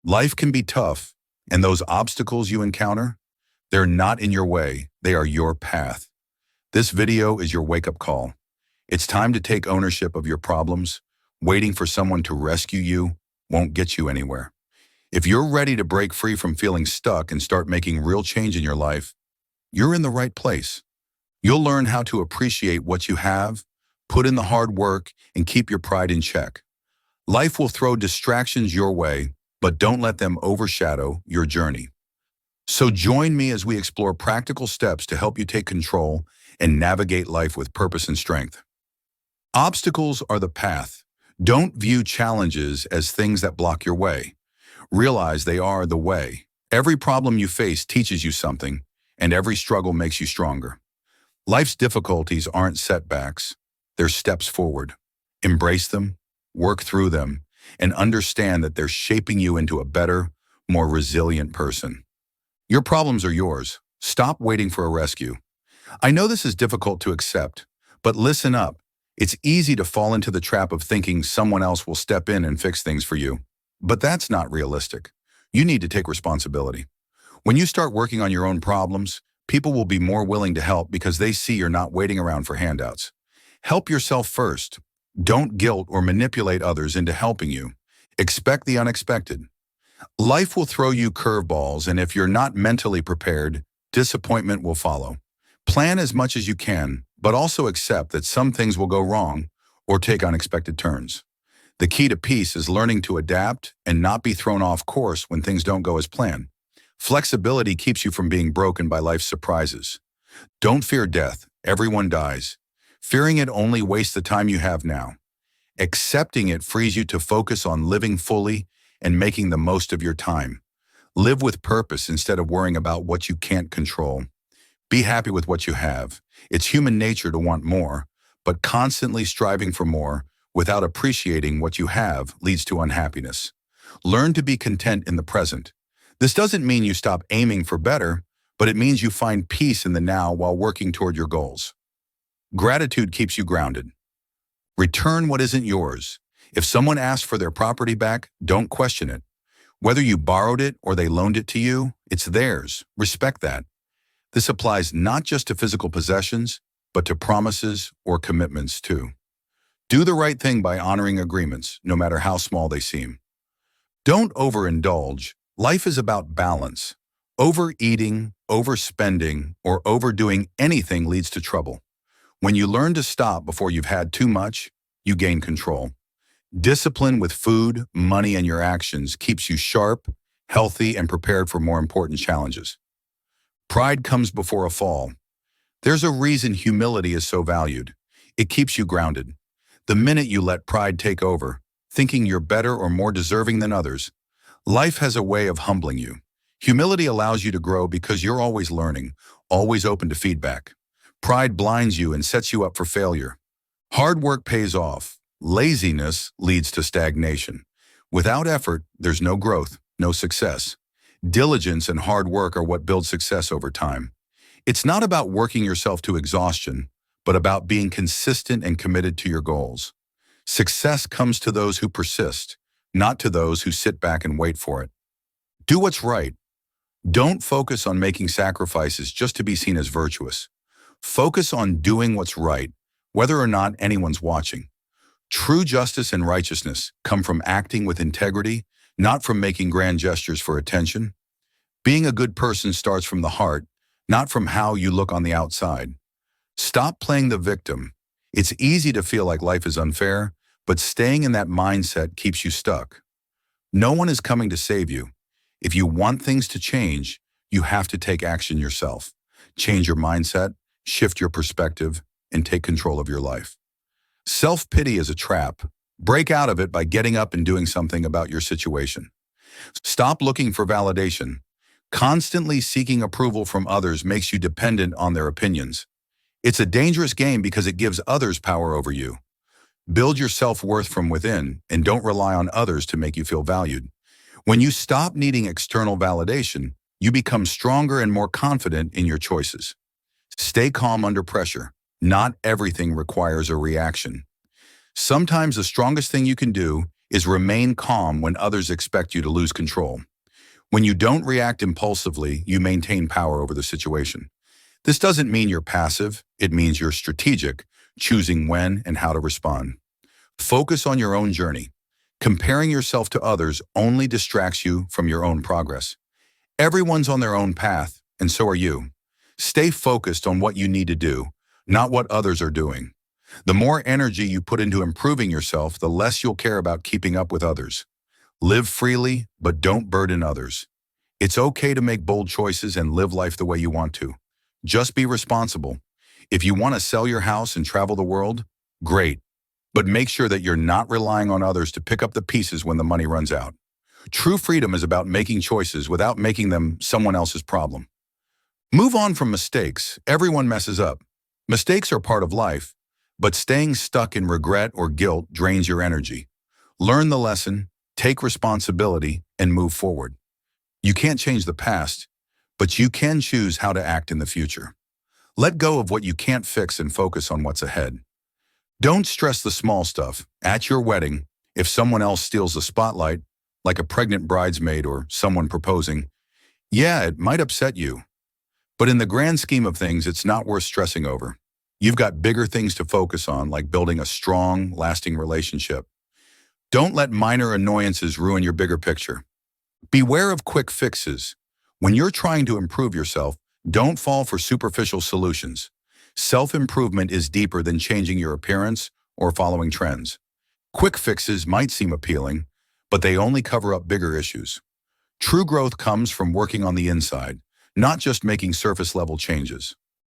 Life can be tough, and those obstacles you encounter, they're not in your way, they are your path. This video is your wake-up call. It's time to take ownership of your problems. Waiting for someone to rescue you won't get you anywhere. If you're ready to break free from feeling stuck and start making real change in your life, you're in the right place. You'll learn how to appreciate what you have, put in the hard work, and keep your pride in check. Life will throw distractions your way, but don't let them overshadow your journey. So join me as we explore practical steps to help you take control and navigate life with purpose and strength. Obstacles are the path. Don't view challenges as things that block your way. Realize they are the way. Every problem you face teaches you something, and every struggle makes you stronger. Life's difficulties aren't setbacks, they're steps forward. Embrace them, work through them, and understand that they're shaping you into a better, more resilient person. Your problems are yours. Stop waiting for a rescue. I know this is difficult to accept, but listen up. It's easy to fall into the trap of thinking someone else will step in and fix things for you. But that's not realistic. You need to take responsibility. When you start working on your own problems, people will be more willing to help because they see you're not waiting around for handouts. Help yourself first. Don't guilt or manipulate others into helping you. Expect the unexpected. Life will throw you curveballs, and if you're not mentally prepared, disappointment will follow. Plan as much as you can, but also accept that some things will go wrong or take unexpected turns. The key to peace is learning to adapt and not be thrown off course when things don't go as planned. Flexibility keeps you from being broken by life's surprises. Don't fear death. Everyone dies. Fearing it only wastes the time you have now. Accepting it frees you to focus on living fully and making the most of your time. Live with purpose instead of worrying about what you can't control. Be happy with what you have. It's human nature to want more, but constantly striving for more without appreciating what you have leads to unhappiness. Learn to be content in the present. This doesn't mean you stop aiming for better, but it means you find peace in the now while working toward your goals. Gratitude keeps you grounded. Return what isn't yours. If someone asks for their property back, don't question it. Whether you borrowed it or they loaned it to you, it's theirs. Respect that. This applies not just to physical possessions, but to promises or commitments too. Do the right thing by honoring agreements, no matter how small they seem. Don't overindulge. Life is about balance. Overeating, overspending, or overdoing anything leads to trouble. When you learn to stop before you've had too much, you gain control. Discipline with food, money, and your actions keeps you sharp, healthy, and prepared for more important challenges. Pride comes before a fall. There's a reason humility is so valued. It keeps you grounded. The minute you let pride take over, thinking you're better or more deserving than others, life has a way of humbling you. Humility allows you to grow because you're always learning, always open to feedback. Pride blinds you and sets you up for failure. Hard work pays off. Laziness leads to stagnation. Without effort, there's no growth, no success. Diligence and hard work are what build success over time. It's not about working yourself to exhaustion, but about being consistent and committed to your goals. Success comes to those who persist, not to those who sit back and wait for it. Do what's right. Don't focus on making sacrifices just to be seen as virtuous. Focus on doing what's right, whether or not anyone's watching. True justice and righteousness come from acting with integrity, not from making grand gestures for attention. Being a good person starts from the heart, not from how you look on the outside. Stop playing the victim. It's easy to feel like life is unfair, but staying in that mindset keeps you stuck. No one is coming to save you. If you want things to change, you have to take action yourself. Change your mindset, shift your perspective, and take control of your life. Self-pity is a trap. Break out of it by getting up and doing something about your situation. Stop looking for validation. Constantly seeking approval from others makes you dependent on their opinions. It's a dangerous game because it gives others power over you. Build your self-worth from within and don't rely on others to make you feel valued. When you stop needing external validation, you become stronger and more confident in your choices. Stay calm under pressure. Not everything requires a reaction. Sometimes the strongest thing you can do is remain calm when others expect you to lose control. When you don't react impulsively, you maintain power over the situation. This doesn't mean you're passive, it means you're strategic, choosing when and how to respond. Focus on your own journey. Comparing yourself to others only distracts you from your own progress. Everyone's on their own path, and so are you. Stay focused on what you need to do, not what others are doing. The more energy you put into improving yourself, the less you'll care about keeping up with others. Live freely, but don't burden others. It's okay to make bold choices and live life the way you want to. Just be responsible. If you want to sell your house and travel the world, great. But make sure that you're not relying on others to pick up the pieces when the money runs out. True freedom is about making choices without making them someone else's problem. Move on from mistakes. Everyone messes up. Mistakes are part of life, but staying stuck in regret or guilt drains your energy. Learn the lesson, take responsibility, and move forward. You can't change the past, but you can choose how to act in the future. Let go of what you can't fix and focus on what's ahead. Don't stress the small stuff. At your wedding, if someone else steals the spotlight, like a pregnant bridesmaid or someone proposing, yeah, it might upset you. But in the grand scheme of things, it's not worth stressing over. You've got bigger things to focus on, like building a strong, lasting relationship. Don't let minor annoyances ruin your bigger picture. Beware of quick fixes. When you're trying to improve yourself, don't fall for superficial solutions. Self-improvement is deeper than changing your appearance or following trends. Quick fixes might seem appealing, but they only cover up bigger issues. True growth comes from working on the inside, not just making surface-level changes.